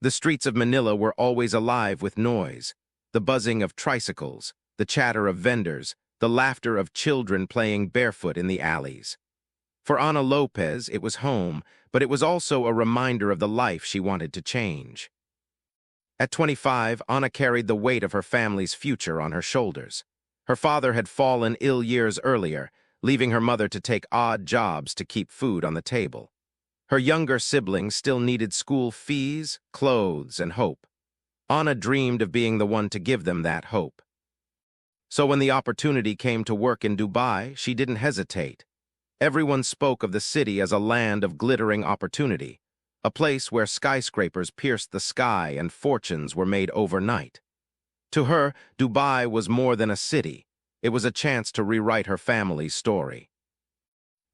The streets of Manila were always alive with noise, the buzzing of tricycles, the chatter of vendors, the laughter of children playing barefoot in the alleys. For Ana Lopez, it was home, but it was also a reminder of the life she wanted to change. At 25, Ana carried the weight of her family's future on her shoulders. Her father had fallen ill years earlier, leaving her mother to take odd jobs to keep food on the table. Her younger siblings still needed school fees, clothes, and hope. Ana dreamed of being the one to give them that hope. So when the opportunity came to work in Dubai, she didn't hesitate. Everyone spoke of the city as a land of glittering opportunity, a place where skyscrapers pierced the sky and fortunes were made overnight. To her, Dubai was more than a city. It was a chance to rewrite her family's story.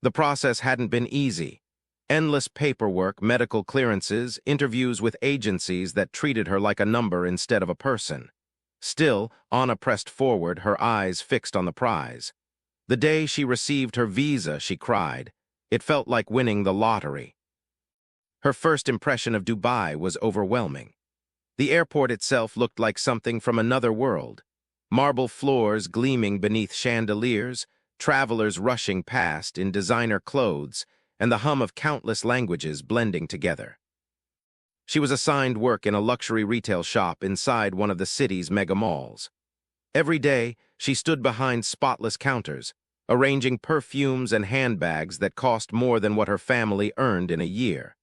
The process hadn't been easy. Endless paperwork, medical clearances, interviews with agencies that treated her like a number instead of a person. Still, Ana pressed forward, her eyes fixed on the prize. The day she received her visa, she cried. It felt like winning the lottery. Her first impression of Dubai was overwhelming. The airport itself looked like something from another world. Marble floors gleaming beneath chandeliers, travelers rushing past in designer clothes, and the hum of countless languages blending together. She was assigned work in a luxury retail shop inside one of the city's mega malls. Every day, she stood behind spotless counters, arranging perfumes and handbags that cost more than what her family earned in a year.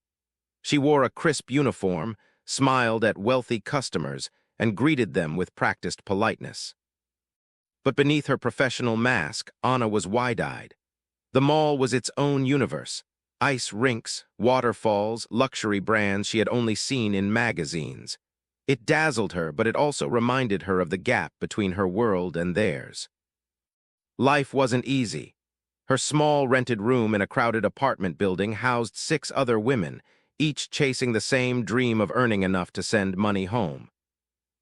She wore a crisp uniform, smiled at wealthy customers, and greeted them with practiced politeness. But beneath her professional mask, Ana was wide-eyed. The mall was its own universe. Ice rinks, waterfalls, luxury brands she had only seen in magazines. It dazzled her, but it also reminded her of the gap between her world and theirs. Life wasn't easy. Her small rented room in a crowded apartment building housed 6 other women, each chasing the same dream of earning enough to send money home.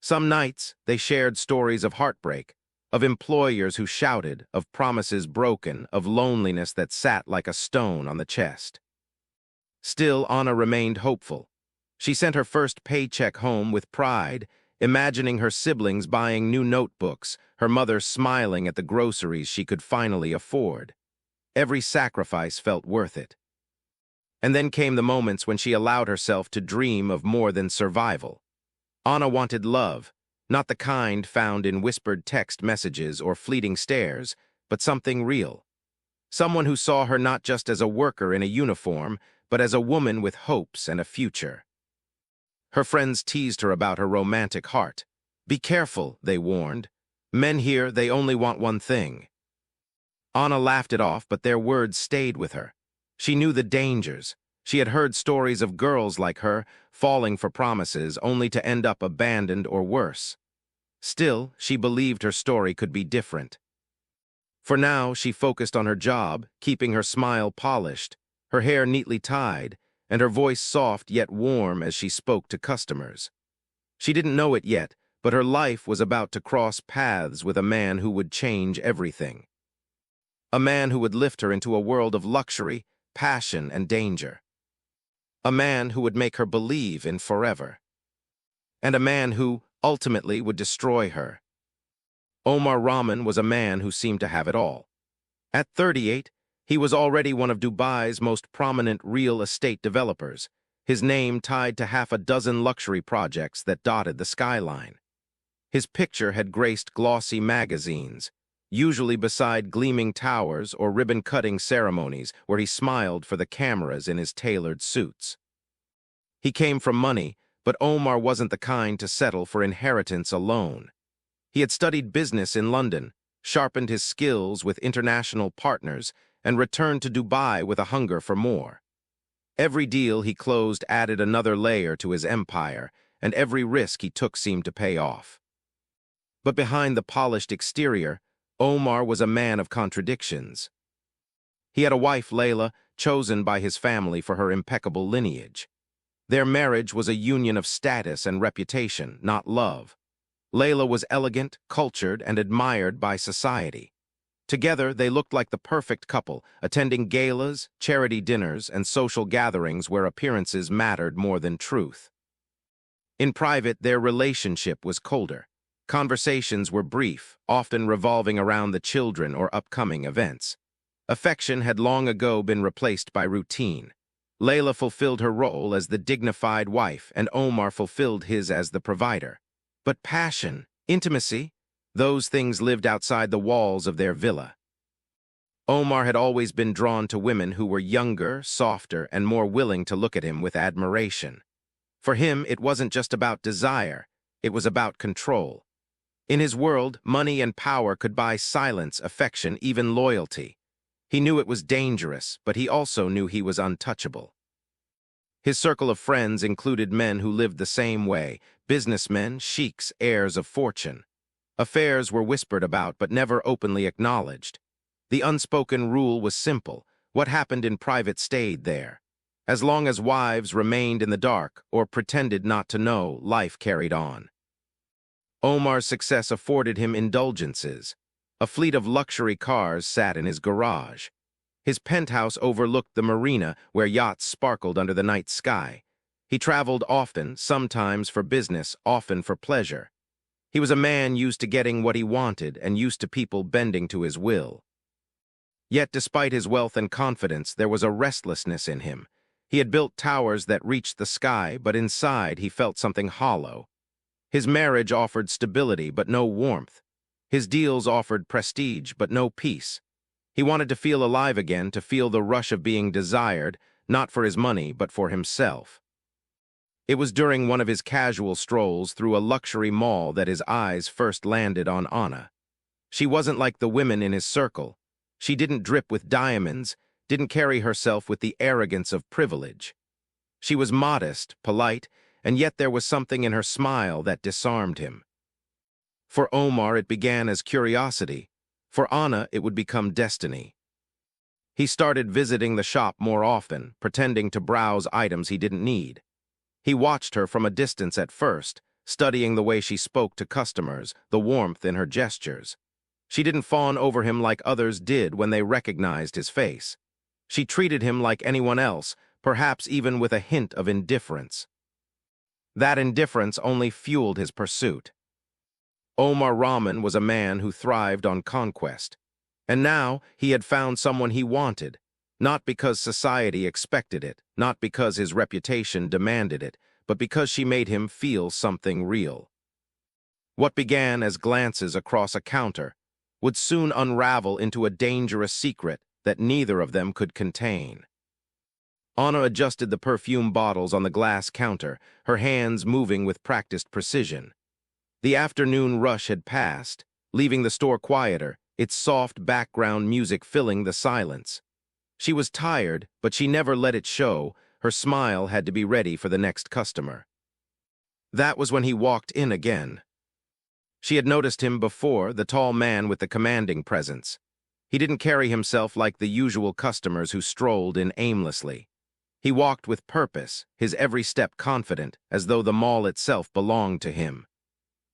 Some nights, they shared stories of heartbreak, of employers who shouted, of promises broken, of loneliness that sat like a stone on the chest. Still, Ana remained hopeful. She sent her first paycheck home with pride, imagining her siblings buying new notebooks, her mother smiling at the groceries she could finally afford. Every sacrifice felt worth it. And then came the moments when she allowed herself to dream of more than survival. Ana wanted love, not the kind found in whispered text messages or fleeting stares, but something real. Someone who saw her not just as a worker in a uniform, but as a woman with hopes and a future. Her friends teased her about her romantic heart. Be careful, they warned. Men here, they only want one thing. Ana laughed it off, but their words stayed with her. She knew the dangers. She had heard stories of girls like her falling for promises only to end up abandoned or worse. Still, she believed her story could be different. For now, she focused on her job, keeping her smile polished, her hair neatly tied, and her voice soft yet warm as she spoke to customers. She didn't know it yet, but her life was about to cross paths with a man who would change everything. A man who would lift her into a world of luxury, passion, and danger. A man who would make her believe in forever. And a man who, ultimately, would destroy her. Omar Rahman was a man who seemed to have it all. At 38, he was already one of Dubai's most prominent real estate developers, his name tied to half a dozen luxury projects that dotted the skyline. His picture had graced glossy magazines, usually beside gleaming towers or ribbon-cutting ceremonies where he smiled for the cameras in his tailored suits. He came from money, but Omar wasn't the kind to settle for inheritance alone. He had studied business in London, sharpened his skills with international partners, and returned to Dubai with a hunger for more. Every deal he closed added another layer to his empire, and every risk he took seemed to pay off. But behind the polished exterior, Omar was a man of contradictions. He had a wife, Layla, chosen by his family for her impeccable lineage. Their marriage was a union of status and reputation, not love. Layla was elegant, cultured, and admired by society. Together, they looked like the perfect couple, attending galas, charity dinners, and social gatherings where appearances mattered more than truth. In private, their relationship was colder. Conversations were brief, often revolving around the children or upcoming events. Affection had long ago been replaced by routine. Layla fulfilled her role as the dignified wife, and Omar fulfilled his as the provider. But passion, intimacy, those things lived outside the walls of their villa. Omar had always been drawn to women who were younger, softer, and more willing to look at him with admiration. For him, it wasn't just about desire, it was about control. In his world, money and power could buy silence, affection, even loyalty. He knew it was dangerous, but he also knew he was untouchable. His circle of friends included men who lived the same way, businessmen, sheiks, heirs of fortune. Affairs were whispered about but never openly acknowledged. The unspoken rule was simple: what happened in private stayed there. As long as wives remained in the dark or pretended not to know, life carried on. Omar's success afforded him indulgences. A fleet of luxury cars sat in his garage. His penthouse overlooked the marina where yachts sparkled under the night sky. He traveled often, sometimes for business, often for pleasure. He was a man used to getting what he wanted and used to people bending to his will. Yet despite his wealth and confidence, there was a restlessness in him. He had built towers that reached the sky, but inside he felt something hollow. His marriage offered stability but no warmth. His deals offered prestige but no peace. He wanted to feel alive again, to feel the rush of being desired, not for his money but for himself. It was during one of his casual strolls through a luxury mall that his eyes first landed on Anna. She wasn't like the women in his circle. She didn't drip with diamonds, didn't carry herself with the arrogance of privilege. She was modest, polite, and yet there was something in her smile that disarmed him. For Omar, it began as curiosity. For Anna, it would become destiny. He started visiting the shop more often, pretending to browse items he didn't need. He watched her from a distance at first, studying the way she spoke to customers, the warmth in her gestures. She didn't fawn over him like others did when they recognized his face. She treated him like anyone else, perhaps even with a hint of indifference. That indifference only fueled his pursuit. Omar Rahman was a man who thrived on conquest. And now he had found someone he wanted, not because society expected it, not because his reputation demanded it, but because she made him feel something real. What began as glances across a counter would soon unravel into a dangerous secret that neither of them could contain. Anna adjusted the perfume bottles on the glass counter, her hands moving with practiced precision. The afternoon rush had passed, leaving the store quieter, its soft background music filling the silence. She was tired, but she never let it show. Her smile had to be ready for the next customer. That was when he walked in again. She had noticed him before, the tall man with the commanding presence. He didn't carry himself like the usual customers who strolled in aimlessly. He walked with purpose, his every step confident, as though the mall itself belonged to him.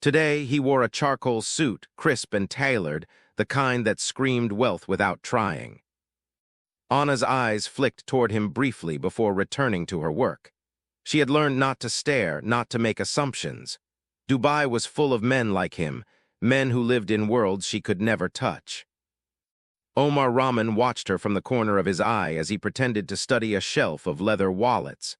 Today, he wore a charcoal suit, crisp and tailored, the kind that screamed wealth without trying. Anna's eyes flicked toward him briefly before returning to her work. She had learned not to stare, not to make assumptions. Dubai was full of men like him, men who lived in worlds she could never touch. Omar Rahman watched her from the corner of his eye as he pretended to study a shelf of leather wallets.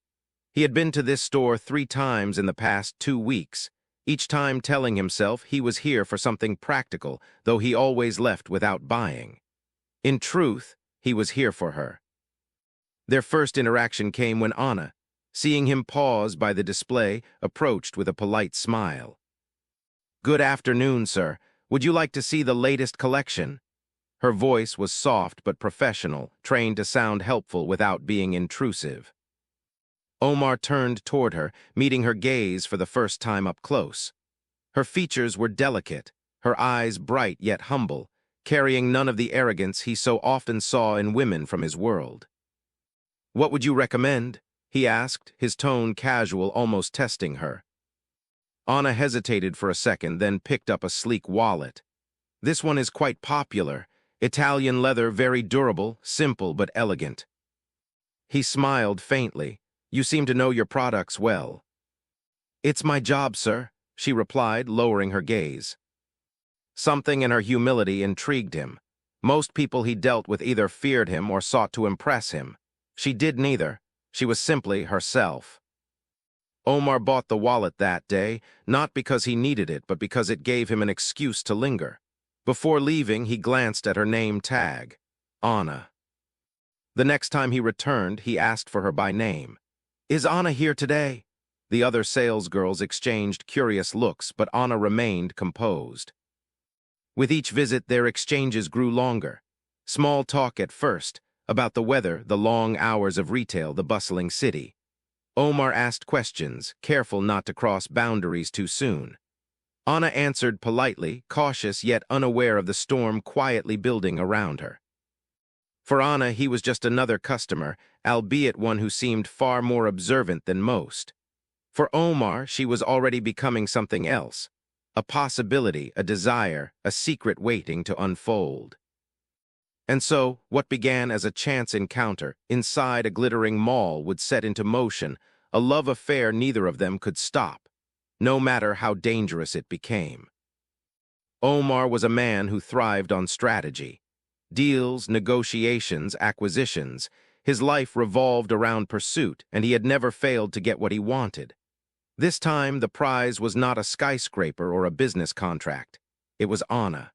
He had been to this store 3 times in the past 2 weeks, each time telling himself he was here for something practical, though he always left without buying. In truth, he was here for her. Their first interaction came when Anna, seeing him pause by the display, approached with a polite smile. "Good afternoon, sir. Would you like to see the latest collection?" Her voice was soft but professional, trained to sound helpful without being intrusive. Omar turned toward her, meeting her gaze for the first time up close. Her features were delicate, her eyes bright yet humble, carrying none of the arrogance he so often saw in women from his world. "What would you recommend?" he asked, his tone casual, almost testing her. Anna hesitated for a second, then picked up a sleek wallet. "This one is quite popular. Italian leather, very durable, simple but elegant." He smiled faintly. "You seem to know your products well." "It's my job, sir," she replied, lowering her gaze. Something in her humility intrigued him. Most people he dealt with either feared him or sought to impress him. She did neither. She was simply herself. Omar bought the wallet that day, not because he needed it, but because it gave him an excuse to linger. Before leaving, he glanced at her name tag, Anna. The next time he returned, he asked for her by name. "Is Anna here today?" The other salesgirls exchanged curious looks, but Anna remained composed. With each visit, their exchanges grew longer. Small talk at first, about the weather, the long hours of retail, the bustling city. Omar asked questions, careful not to cross boundaries too soon. Anna answered politely, cautious yet unaware of the storm quietly building around her. For Anna, he was just another customer, albeit one who seemed far more observant than most. For Omar, she was already becoming something else. A possibility, a desire, a secret waiting to unfold. And so, what began as a chance encounter inside a glittering mall would set into motion a love affair neither of them could stop, no matter how dangerous it became. Omar was a man who thrived on strategy. Deals, negotiations, acquisitions. His life revolved around pursuit, and he had never failed to get what he wanted. This time, the prize was not a skyscraper or a business contract. It was Anna.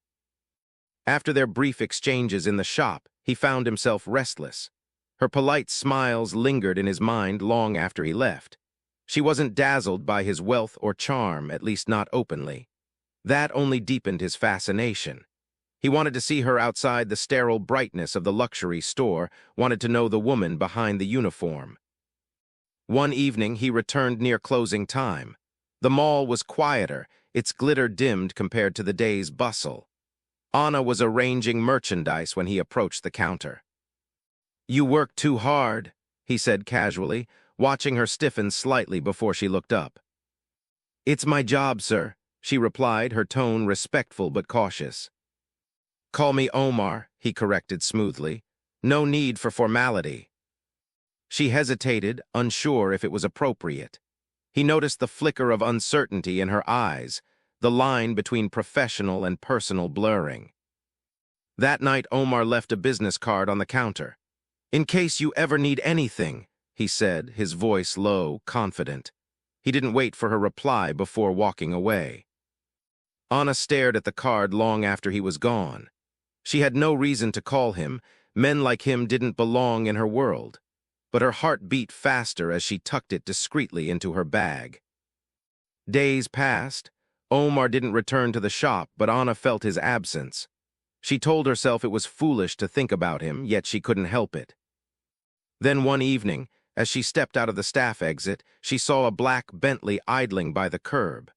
After their brief exchanges in the shop, he found himself restless. Her polite smiles lingered in his mind long after he left. She wasn't dazzled by his wealth or charm, at least not openly. That only deepened his fascination. He wanted to see her outside the sterile brightness of the luxury store, wanted to know the woman behind the uniform. One evening, he returned near closing time. The mall was quieter, its glitter dimmed compared to the day's bustle. Anna was arranging merchandise when he approached the counter. "You work too hard," he said casually, watching her stiffen slightly before she looked up. "It's my job, sir," she replied, her tone respectful but cautious. "Call me Omar," he corrected smoothly. "No need for formality." She hesitated, unsure if it was appropriate. He noticed the flicker of uncertainty in her eyes, the line between professional and personal blurring. That night, Omar left a business card on the counter. "In case you ever need anything," he said, his voice low, confident. He didn't wait for her reply before walking away. Anna stared at the card long after he was gone. She had no reason to call him. Men like him didn't belong in her world. But her heart beat faster as she tucked it discreetly into her bag. Days passed. Omar didn't return to the shop, but Anna felt his absence. She told herself it was foolish to think about him, yet she couldn't help it. Then one evening, as she stepped out of the staff exit, she saw a black Bentley idling by the curb.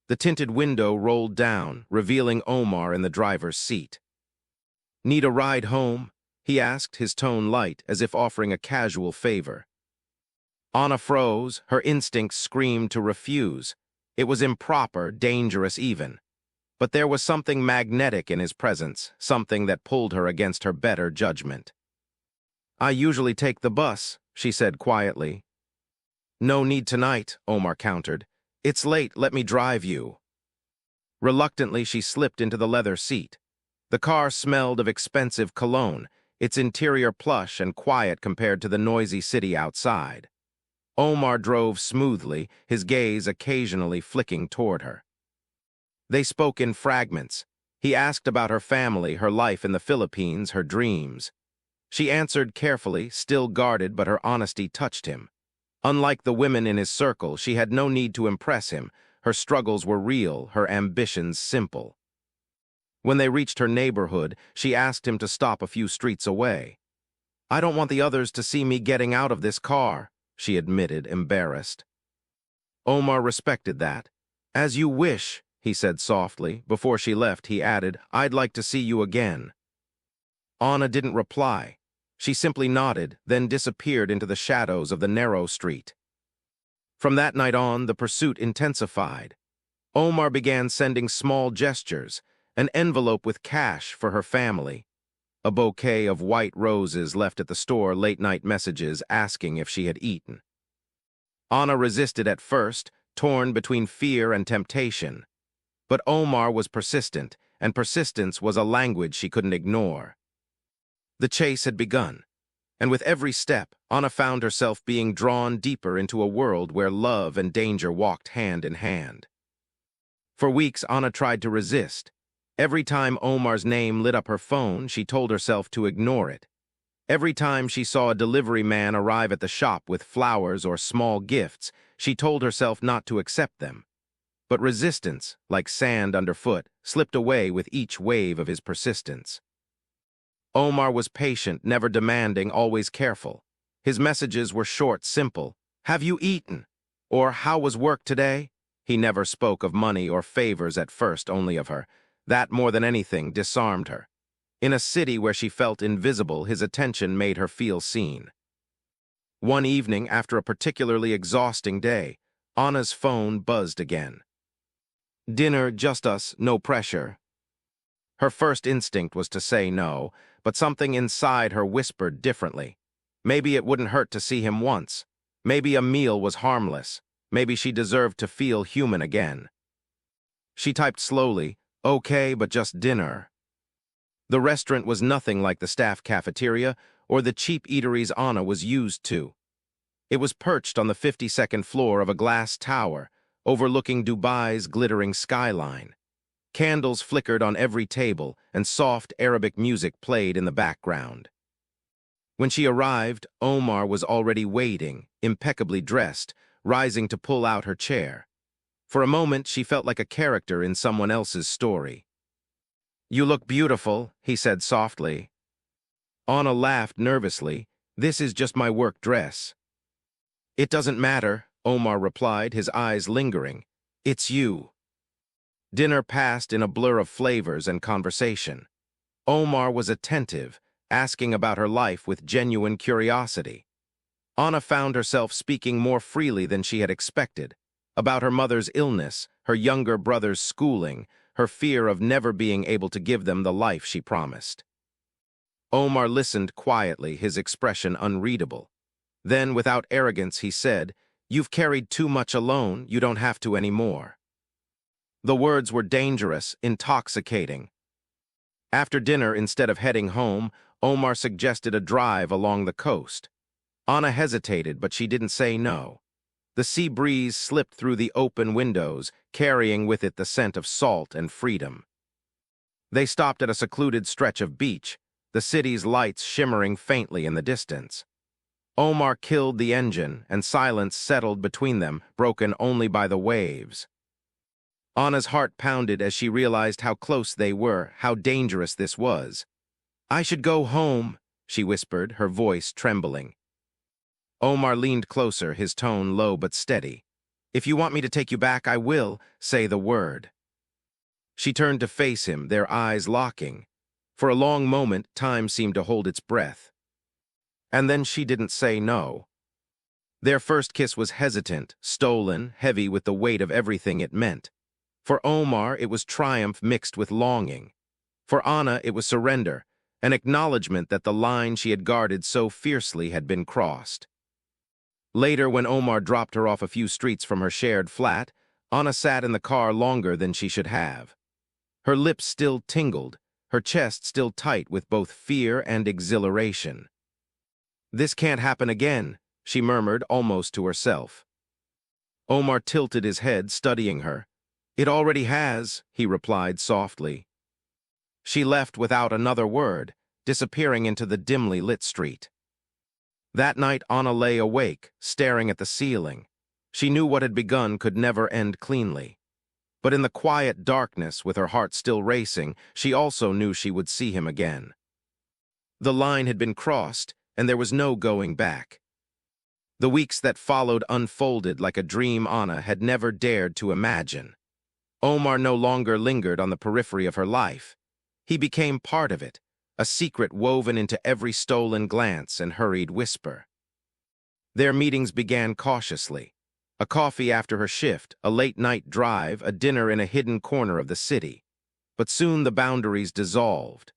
The tinted window rolled down, revealing Omar in the driver's seat. "Need a ride home?" he asked, his tone light, as if offering a casual favor. Anna froze, her instincts screamed to refuse. It was improper, dangerous even. But there was something magnetic in his presence, something that pulled her against her better judgment. "I usually take the bus," she said quietly. "No need tonight," Omar countered. "It's late, let me drive you." Reluctantly, she slipped into the leather seat. The car smelled of expensive cologne, its interior plush and quiet compared to the noisy city outside. Omar drove smoothly, his gaze occasionally flicking toward her. They spoke in fragments. He asked about her family, her life in the Philippines, her dreams. She answered carefully, still guarded, but her honesty touched him. Unlike the women in his circle, she had no need to impress him. Her struggles were real, her ambitions simple. When they reached her neighborhood, she asked him to stop a few streets away. "I don't want the others to see me getting out of this car," she admitted, embarrassed. Omar respected that. "As you wish," he said softly. Before she left, he added, "I'd like to see you again." Anna didn't reply. She simply nodded, then disappeared into the shadows of the narrow street. From that night on, the pursuit intensified. Omar began sending small gestures, an envelope with cash for her family, a bouquet of white roses left at the store, late-night messages asking if she had eaten. Anna resisted at first, torn between fear and temptation. But Omar was persistent, and persistence was a language she couldn't ignore. The chase had begun, and with every step, Anna found herself being drawn deeper into a world where love and danger walked hand in hand. For weeks, Anna tried to resist. Every time Omar's name lit up her phone, she told herself to ignore it. Every time she saw a delivery man arrive at the shop with flowers or small gifts, she told herself not to accept them. But resistance, like sand underfoot, slipped away with each wave of his persistence. Omar was patient, never demanding, always careful. His messages were short, simple. "Have you eaten?" Or "How was work today?" He never spoke of money or favors at first, only of her. That, more than anything, disarmed her. In a city where she felt invisible, his attention made her feel seen. One evening, after a particularly exhausting day, Anna's phone buzzed again. "Dinner, just us, no pressure." Her first instinct was to say no, but something inside her whispered differently. Maybe it wouldn't hurt to see him once. Maybe a meal was harmless. Maybe she deserved to feel human again. She typed slowly, "Okay, but just dinner." The restaurant was nothing like the staff cafeteria or the cheap eateries Anna was used to. It was perched on the 52nd floor of a glass tower, overlooking Dubai's glittering skyline. Candles flickered on every table, and soft Arabic music played in the background. When she arrived, Omar was already waiting, impeccably dressed, rising to pull out her chair. For a moment, she felt like a character in someone else's story. "You look beautiful," he said softly. Anna laughed nervously. "This is just my work dress." "It doesn't matter," Omar replied, his eyes lingering. "It's you." Dinner passed in a blur of flavors and conversation. Omar was attentive, asking about her life with genuine curiosity. Anna found herself speaking more freely than she had expected, about her mother's illness, her younger brother's schooling, her fear of never being able to give them the life she promised. Omar listened quietly, his expression unreadable. Then, without arrogance, he said, "You've carried too much alone, you don't have to anymore." The words were dangerous, intoxicating. After dinner, instead of heading home, Omar suggested a drive along the coast. Anna hesitated, but she didn't say no. The sea breeze slipped through the open windows, carrying with it the scent of salt and freedom. They stopped at a secluded stretch of beach, the city's lights shimmering faintly in the distance. Omar killed the engine, and silence settled between them, broken only by the waves. Anna's heart pounded as she realized how close they were, how dangerous this was. "I should go home," she whispered, her voice trembling. Omar leaned closer, his tone low but steady. "If you want me to take you back, I will. Say the word." She turned to face him, their eyes locking. For a long moment, time seemed to hold its breath. And then she didn't say no. Their first kiss was hesitant, stolen, heavy with the weight of everything it meant. For Omar, it was triumph mixed with longing. For Anna, it was surrender, an acknowledgement that the line she had guarded so fiercely had been crossed. Later, when Omar dropped her off a few streets from her shared flat, Anna sat in the car longer than she should have. Her lips still tingled, her chest still tight with both fear and exhilaration. "This can't happen again," she murmured almost to herself. Omar tilted his head, studying her. "It already has," he replied softly. She left without another word, disappearing into the dimly lit street. That night, Anna lay awake, staring at the ceiling. She knew what had begun could never end cleanly. But in the quiet darkness, with her heart still racing, she also knew she would see him again. The line had been crossed, and there was no going back. The weeks that followed unfolded like a dream Anna had never dared to imagine. Omar no longer lingered on the periphery of her life. He became part of it, a secret woven into every stolen glance and hurried whisper. Their meetings began cautiously. A coffee after her shift, a late-night drive, a dinner in a hidden corner of the city. But soon the boundaries dissolved.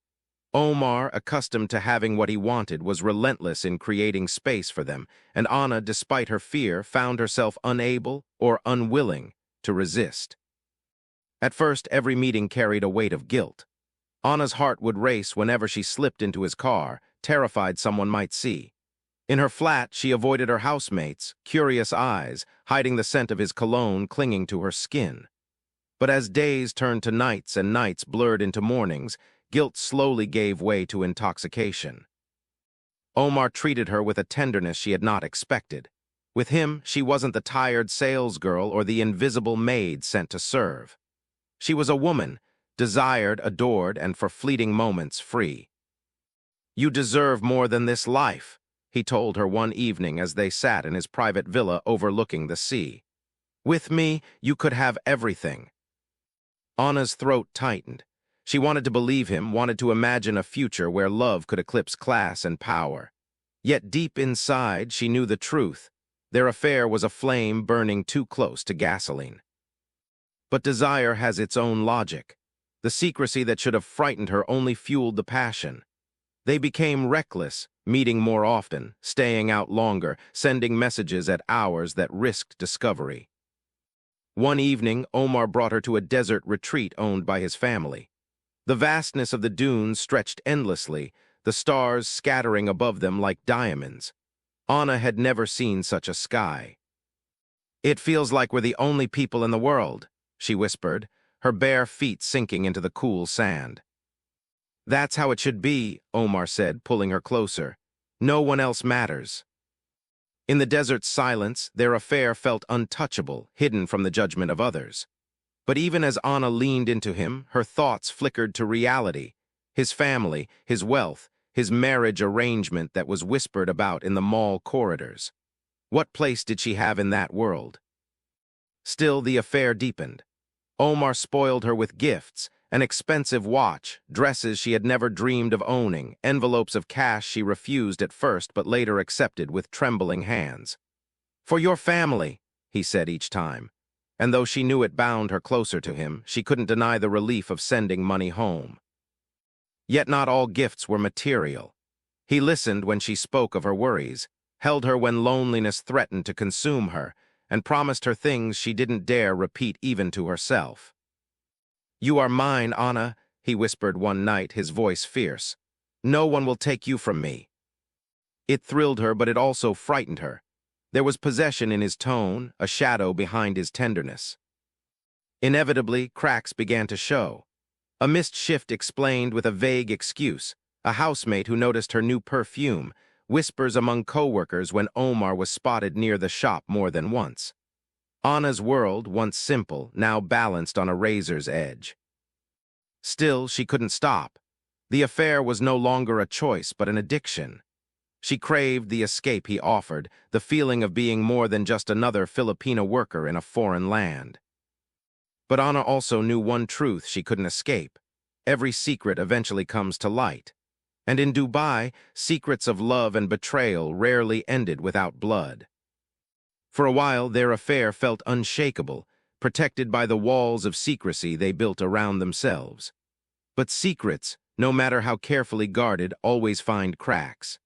Omar, accustomed to having what he wanted, was relentless in creating space for them, and Anna, despite her fear, found herself unable or unwilling to resist. At first, every meeting carried a weight of guilt. Anna's heart would race whenever she slipped into his car, terrified someone might see. In her flat, she avoided her housemates' curious eyes, hiding the scent of his cologne clinging to her skin. But as days turned to nights and nights blurred into mornings, guilt slowly gave way to intoxication. Omar treated her with a tenderness she had not expected. With him, she wasn't the tired salesgirl or the invisible maid sent to serve. She was a woman, desired, adored, and for fleeting moments free. "You deserve more than this life," he told her one evening as they sat in his private villa overlooking the sea. "With me, you could have everything." Anna's throat tightened. She wanted to believe him, wanted to imagine a future where love could eclipse class and power. Yet deep inside, she knew the truth. Their affair was a flame burning too close to gasoline. But desire has its own logic. The secrecy that should have frightened her only fueled the passion. They became reckless, meeting more often, staying out longer, sending messages at hours that risked discovery. One evening, Omar brought her to a desert retreat owned by his family. The vastness of the dunes stretched endlessly, the stars scattering above them like diamonds. Anna had never seen such a sky. "It feels like we're the only people in the world," she whispered, her bare feet sinking into the cool sand. "That's how it should be," Omar said, pulling her closer. "No one else matters." In the desert's silence, their affair felt untouchable, hidden from the judgment of others. But even as Anna leaned into him, her thoughts flickered to reality. His family, his wealth, his marriage arrangement that was whispered about in the mall corridors. What place did she have in that world? Still, the affair deepened. Omar spoiled her with gifts, an expensive watch, dresses she had never dreamed of owning, envelopes of cash she refused at first but later accepted with trembling hands. "For your family," he said each time. And though she knew it bound her closer to him, she couldn't deny the relief of sending money home. Yet not all gifts were material. He listened when she spoke of her worries, held her when loneliness threatened to consume her, and promised her things she didn't dare repeat even to herself. "You are mine, Anna," he whispered one night, his voice fierce. "No one will take you from me." It thrilled her, but it also frightened her. There was possession in his tone, a shadow behind his tenderness. Inevitably, cracks began to show. A missed shift explained with a vague excuse, a housemate who noticed her new perfume, whispers among co-workers when Omar was spotted near the shop more than once. Anna's world, once simple, now balanced on a razor's edge. Still, she couldn't stop. The affair was no longer a choice but an addiction. She craved the escape he offered, the feeling of being more than just another Filipina worker in a foreign land. But Anna also knew one truth she couldn't escape. Every secret eventually comes to light. And in Dubai, secrets of love and betrayal rarely ended without blood. For a while, their affair felt unshakable, protected by the walls of secrecy they built around themselves. But secrets, no matter how carefully guarded, always find cracks.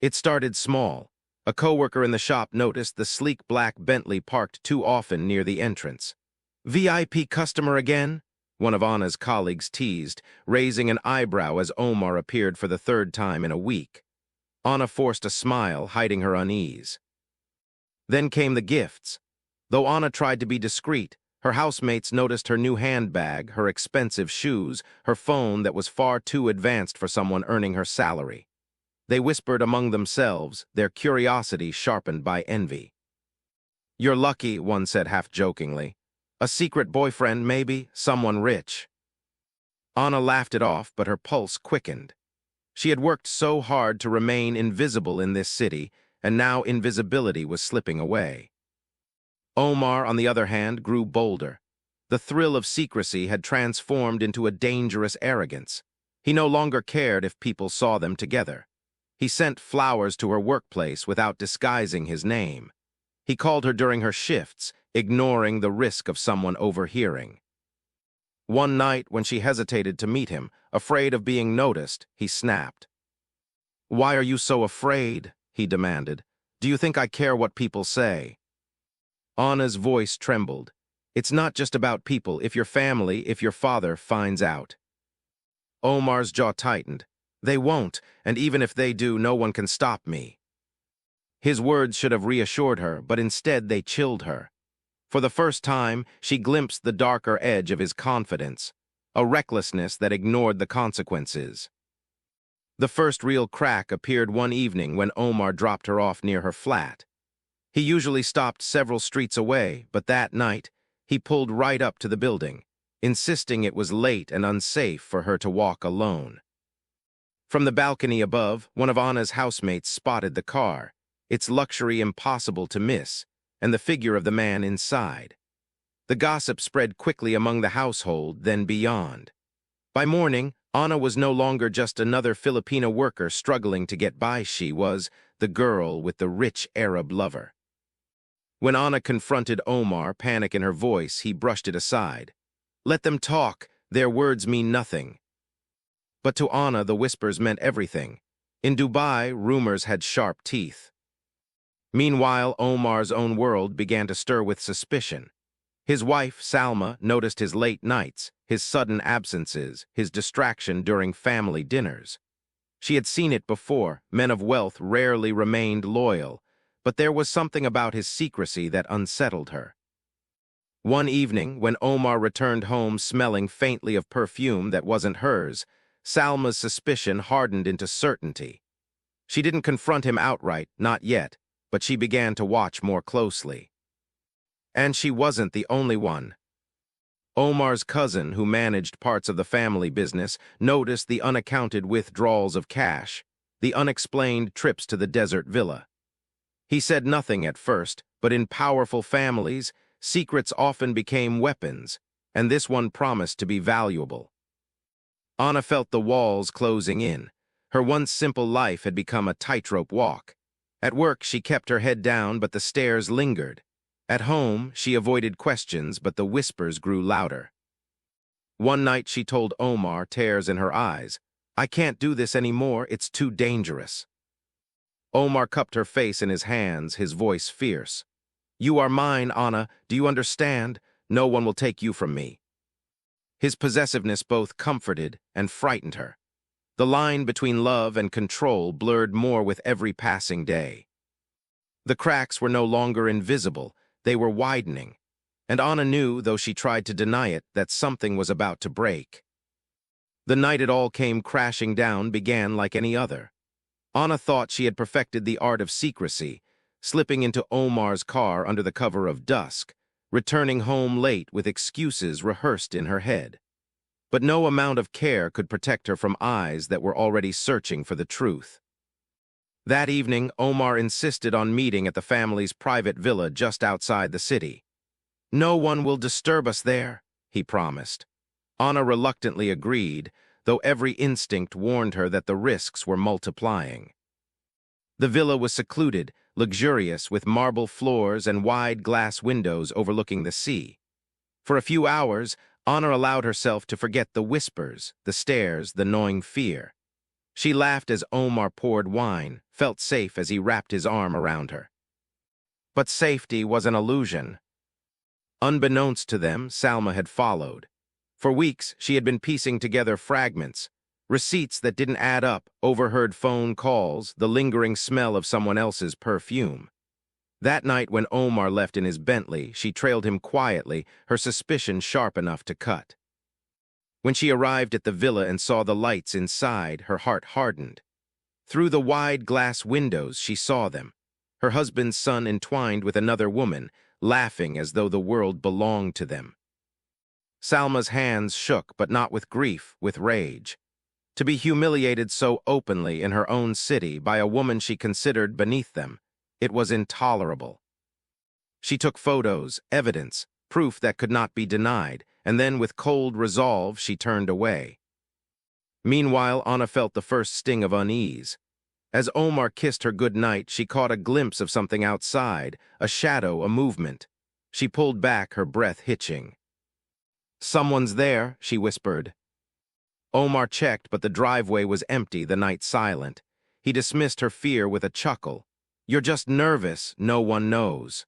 It started small. A coworker in the shop noticed the sleek black Bentley parked too often near the entrance. "VIP customer again?" one of Anna's colleagues teased, raising an eyebrow as Omar appeared for the third time in a week. Anna forced a smile, hiding her unease. Then came the gifts. Though Anna tried to be discreet, her housemates noticed her new handbag, her expensive shoes, her phone that was far too advanced for someone earning her salary. They whispered among themselves, their curiosity sharpened by envy. "You're lucky," one said half-jokingly. "A secret boyfriend, maybe, someone rich." Anna laughed it off, but her pulse quickened. She had worked so hard to remain invisible in this city, and now invisibility was slipping away. Omar, on the other hand, grew bolder. The thrill of secrecy had transformed into a dangerous arrogance. He no longer cared if people saw them together. He sent flowers to her workplace without disguising his name. He called her during her shifts, ignoring the risk of someone overhearing. One night, when she hesitated to meet him, afraid of being noticed, he snapped. "Why are you so afraid?" he demanded. "Do you think I care what people say?" Anna's voice trembled. "It's not just about people, if your family, if your father finds out." Omar's jaw tightened. "They won't, and even if they do, no one can stop me." His words should have reassured her, but instead they chilled her. For the first time, she glimpsed the darker edge of his confidence, a recklessness that ignored the consequences. The first real crack appeared one evening when Omar dropped her off near her flat. He usually stopped several streets away, but that night, he pulled right up to the building, insisting it was late and unsafe for her to walk alone. From the balcony above, one of Anna's housemates spotted the car, its luxury impossible to miss, and the figure of the man inside. The gossip spread quickly among the household, then beyond. By morning, Anna was no longer just another Filipina worker struggling to get by. She was the girl with the rich Arab lover. When Anna confronted Omar, panic in her voice, he brushed it aside. "Let them talk. Their words mean nothing." But to Anna, the whispers meant everything. In Dubai, rumors had sharp teeth. Meanwhile, Omar's own world began to stir with suspicion. His wife, Salma, noticed his late nights, his sudden absences, his distraction during family dinners. She had seen it before. Men of wealth rarely remained loyal, but there was something about his secrecy that unsettled her. One evening, when Omar returned home smelling faintly of perfume that wasn't hers, Salma's suspicion hardened into certainty. She didn't confront him outright, not yet, but she began to watch more closely. And she wasn't the only one. Omar's cousin, who managed parts of the family business, noticed the unaccounted withdrawals of cash, the unexplained trips to the desert villa. He said nothing at first, but in powerful families, secrets often became weapons, and this one promised to be valuable. Anna felt the walls closing in. Her once simple life had become a tightrope walk. At work, she kept her head down, but the stares lingered. At home, she avoided questions, but the whispers grew louder. One night, she told Omar, tears in her eyes, "I can't do this anymore, it's too dangerous." Omar cupped her face in his hands, his voice fierce. "You are mine, Anna, do you understand? No one will take you from me." His possessiveness both comforted and frightened her. The line between love and control blurred more with every passing day. The cracks were no longer invisible, they were widening, and Anna knew, though she tried to deny it, that something was about to break. The night it all came crashing down began like any other. Anna thought she had perfected the art of secrecy, slipping into Omar's car under the cover of dusk, returning home late with excuses rehearsed in her head. But no amount of care could protect her from eyes that were already searching for the truth. That evening, Omar insisted on meeting at the family's private villa just outside the city. "No one will disturb us there," he promised. Anna reluctantly agreed, though every instinct warned her that the risks were multiplying. The villa was secluded, luxurious, with marble floors and wide glass windows overlooking the sea. For a few hours, Anna allowed herself to forget the whispers, the stares, the gnawing fear. She laughed as Omar poured wine, felt safe as he wrapped his arm around her. But safety was an illusion. Unbeknownst to them, Salma had followed. For weeks, she had been piecing together fragments, receipts that didn't add up, overheard phone calls, the lingering smell of someone else's perfume. That night when Omar left in his Bentley, she trailed him quietly, her suspicion sharp enough to cut. When she arrived at the villa and saw the lights inside, her heart hardened. Through the wide glass windows, she saw them, her husband's son entwined with another woman, laughing as though the world belonged to them. Salma's hands shook, but not with grief, with rage. To be humiliated so openly in her own city by a woman she considered beneath them, it was intolerable. She took photos, evidence, proof that could not be denied, and then with cold resolve she turned away. Meanwhile, Anna felt the first sting of unease. As Omar kissed her good night, she caught a glimpse of something outside, a shadow, a movement. She pulled back, her breath hitching. Someone's there, she whispered. Omar checked, but the driveway was empty, the night silent. He dismissed her fear with a chuckle. You're just nervous, no one knows.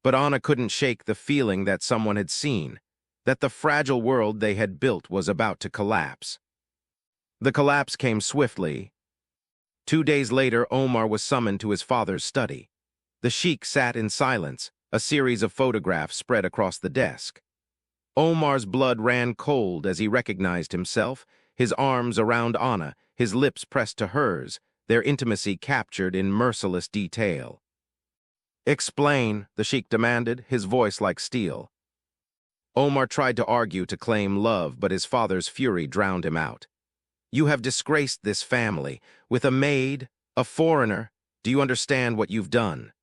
But Anna couldn't shake the feeling that someone had seen, that the fragile world they had built was about to collapse. The collapse came swiftly. 2 days later, Omar was summoned to his father's study. The sheik sat in silence, a series of photographs spread across the desk. Omar's blood ran cold as he recognized himself, his arms around Anna, his lips pressed to hers, their intimacy captured in merciless detail. "Explain," the sheik demanded, his voice like steel. Omar tried to argue to claim love, but his father's fury drowned him out. "You have disgraced this family, with a maid, a foreigner. Do you understand what you've done?"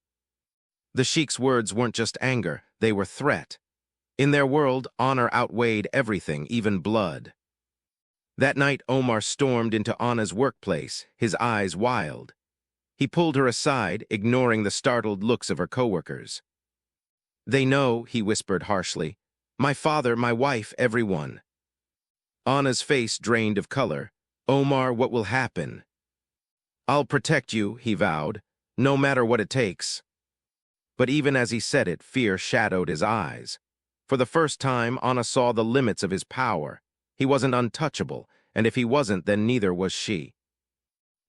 The sheik's words weren't just anger, they were threat. In their world, honor outweighed everything, even blood. That night, Omar stormed into Anna's workplace, his eyes wild. He pulled her aside, ignoring the startled looks of her coworkers. "They know," he whispered harshly. "My father, my wife, everyone." Anna's face drained of color. "Omar, what will happen?" "I'll protect you," he vowed, "no matter what it takes." But even as he said it, fear shadowed his eyes. For the first time, Anna saw the limits of his power. He wasn't untouchable, and if he wasn't, then neither was she.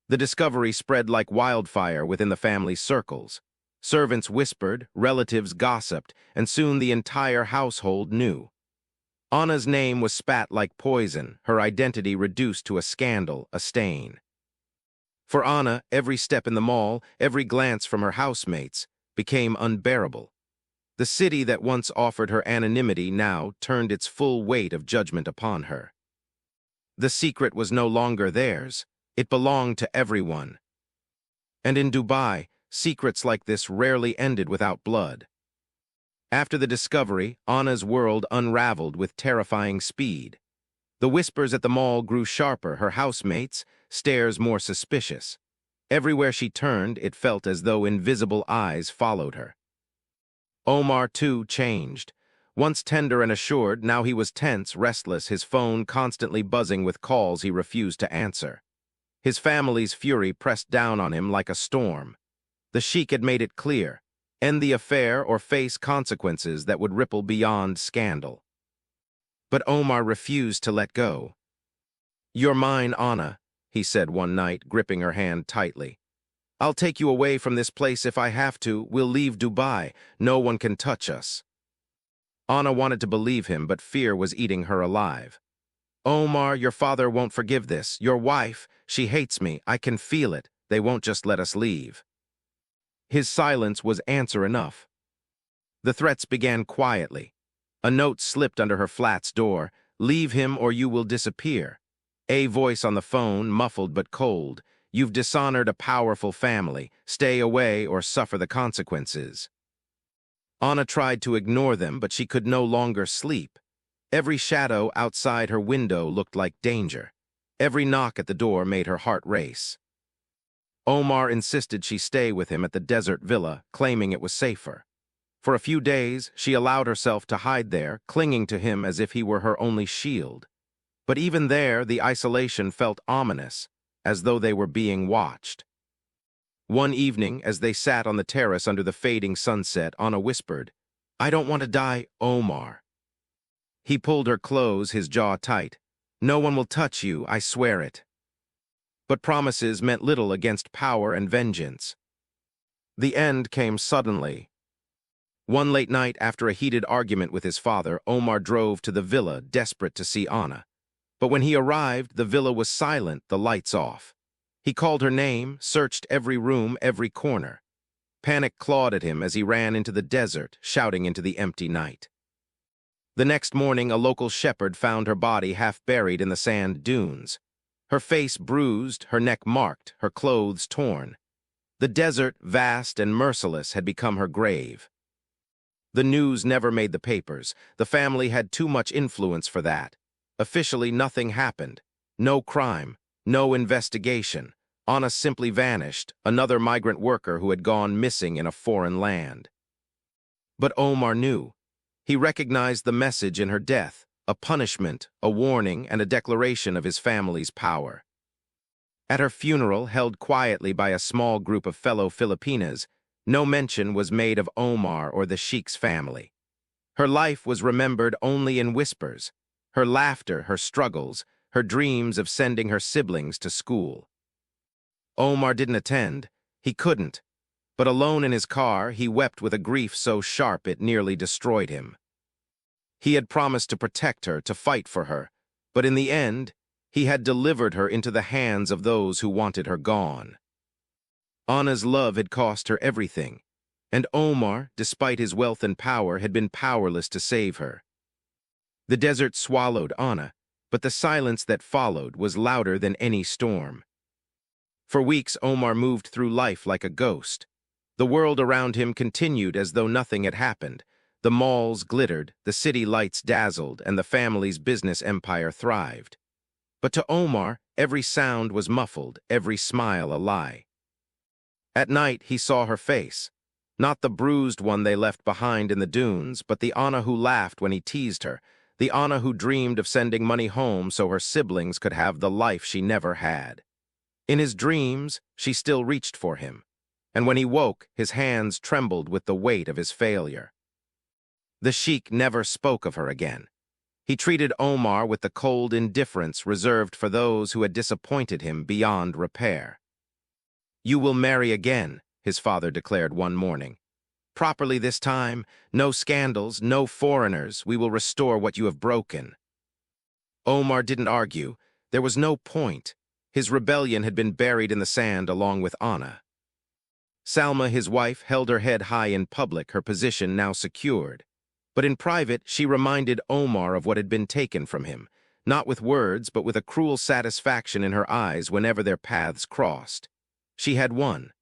The discovery spread like wildfire within the family's circles. Servants whispered, relatives gossiped, and soon the entire household knew. Anna's name was spat like poison, her identity reduced to a scandal, a stain. For Anna, every step in the mall, every glance from her housemates, became unbearable. The city that once offered her anonymity now turned its full weight of judgment upon her. The secret was no longer theirs. It belonged to everyone. And in Dubai, secrets like this rarely ended without blood. After the discovery, Anna's world unraveled with terrifying speed. The whispers at the mall grew sharper, her housemates' stares more suspicious. Everywhere she turned, it felt as though invisible eyes followed her. Omar, too, changed. Once tender and assured, now he was tense, restless, his phone constantly buzzing with calls he refused to answer. His family's fury pressed down on him like a storm. The sheik had made it clear: end the affair or face consequences that would ripple beyond scandal. But Omar refused to let go. "You're mine, Anna," he said one night, gripping her hand tightly. "I'll take you away from this place if I have to. We'll leave Dubai. No one can touch us." Anna wanted to believe him, but fear was eating her alive. "Omar, your father won't forgive this. Your wife, she hates me. I can feel it. They won't just let us leave." His silence was answer enough. The threats began quietly. A note slipped under her flat's door: "Leave him or you will disappear." A voice on the phone, muffled but cold: "You've dishonored a powerful family. Stay away or suffer the consequences." Anna tried to ignore them, but she could no longer sleep. Every shadow outside her window looked like danger. Every knock at the door made her heart race. Omar insisted she stay with him at the desert villa, claiming it was safer. For a few days, she allowed herself to hide there, clinging to him as if he were her only shield. But even there, the isolation felt ominous, as though they were being watched. One evening, as they sat on the terrace under the fading sunset, Anna whispered, "I don't want to die, Omar." He pulled her close, his jaw tight. "No one will touch you, I swear it." But promises meant little against power and vengeance. The end came suddenly. One late night, after a heated argument with his father, Omar drove to the villa, desperate to see Anna. But when he arrived, the villa was silent, the lights off. He called her name, searched every room, every corner. Panic clawed at him as he ran into the desert, shouting into the empty night. The next morning, a local shepherd found her body half buried in the sand dunes. Her face bruised, her neck marked, her clothes torn. The desert, vast and merciless, had become her grave. The news never made the papers. The family had too much influence for that. Officially, nothing happened. No crime, no investigation. Anna simply vanished, another migrant worker who had gone missing in a foreign land. But Omar knew. He recognized the message in her death, a punishment, a warning, and a declaration of his family's power. At her funeral, held quietly by a small group of fellow Filipinas, no mention was made of Omar or the sheik's family. Her life was remembered only in whispers, her laughter, her struggles, her dreams of sending her siblings to school. Omar didn't attend. He couldn't. But alone in his car, he wept with a grief so sharp it nearly destroyed him. He had promised to protect her, to fight for her, but in the end, he had delivered her into the hands of those who wanted her gone. Anna's love had cost her everything, and Omar, despite his wealth and power, had been powerless to save her. The desert swallowed Anna, but the silence that followed was louder than any storm. For weeks, Omar moved through life like a ghost. The world around him continued as though nothing had happened. The malls glittered, the city lights dazzled, and the family's business empire thrived. But to Omar, every sound was muffled, every smile a lie. At night, he saw her face. Not the bruised one they left behind in the dunes, but the Anna who laughed when he teased her, the Anna who dreamed of sending money home so her siblings could have the life she never had. In his dreams, she still reached for him, and when he woke, his hands trembled with the weight of his failure. The sheik never spoke of her again. He treated Omar with the cold indifference reserved for those who had disappointed him beyond repair. "You will marry again," his father declared one morning. "Properly this time, no scandals, no foreigners, we will restore what you have broken." Omar didn't argue. There was no point. His rebellion had been buried in the sand along with Anna. Salma, his wife, held her head high in public, her position now secured. But in private, she reminded Omar of what had been taken from him, not with words, but with a cruel satisfaction in her eyes whenever their paths crossed. She had won.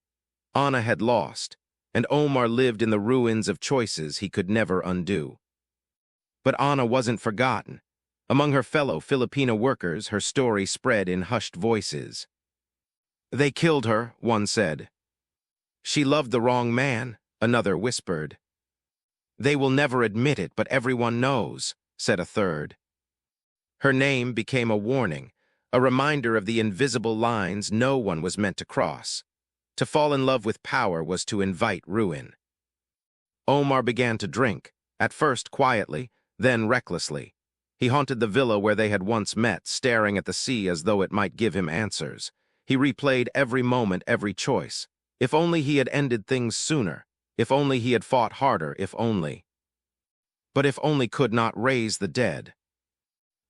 Anna had lost, and Omar lived in the ruins of choices he could never undo. But Anna wasn't forgotten. Among her fellow Filipina workers, her story spread in hushed voices. "They killed her," one said. "She loved the wrong man," another whispered. "They will never admit it, but everyone knows," said a third. Her name became a warning, a reminder of the invisible lines no one was meant to cross. To fall in love with power was to invite ruin. Omar began to drink, at first quietly, then recklessly. He haunted the villa where they had once met, staring at the sea as though it might give him answers. He replayed every moment, every choice. If only he had ended things sooner. If only he had fought harder, if only. But if only could not raise the dead.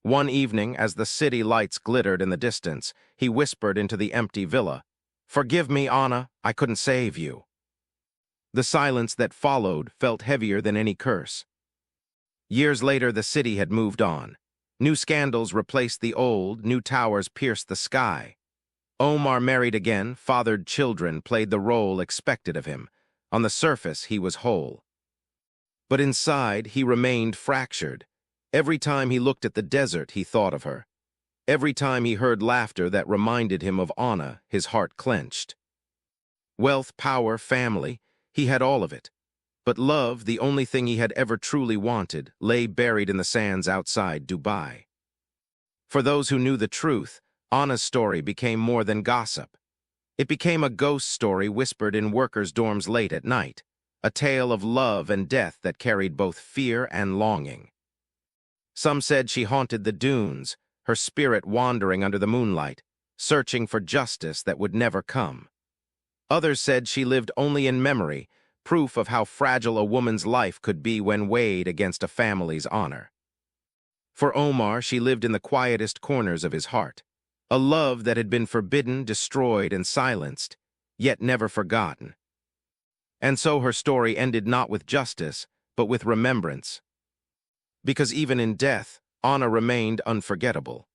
One evening, as the city lights glittered in the distance, he whispered into the empty villa, "Forgive me, Anna, I couldn't save you." The silence that followed felt heavier than any curse. Years later, the city had moved on. New scandals replaced the old, new towers pierced the sky. Omar married again, fathered children, played the role expected of him. On the surface, he was whole. But inside, he remained fractured. Every time he looked at the desert, he thought of her. Every time he heard laughter that reminded him of Anna, his heart clenched. Wealth, power, family, he had all of it. But love, the only thing he had ever truly wanted, lay buried in the sands outside Dubai. For those who knew the truth, Anna's story became more than gossip. It became a ghost story whispered in workers' dorms late at night, a tale of love and death that carried both fear and longing. Some said she haunted the dunes, her spirit wandering under the moonlight, searching for justice that would never come. Others said she lived only in memory, proof of how fragile a woman's life could be when weighed against a family's honor. For Omar, she lived in the quietest corners of his heart, a love that had been forbidden, destroyed, and silenced, yet never forgotten. And so her story ended not with justice, but with remembrance. Because even in death, Anna remained unforgettable.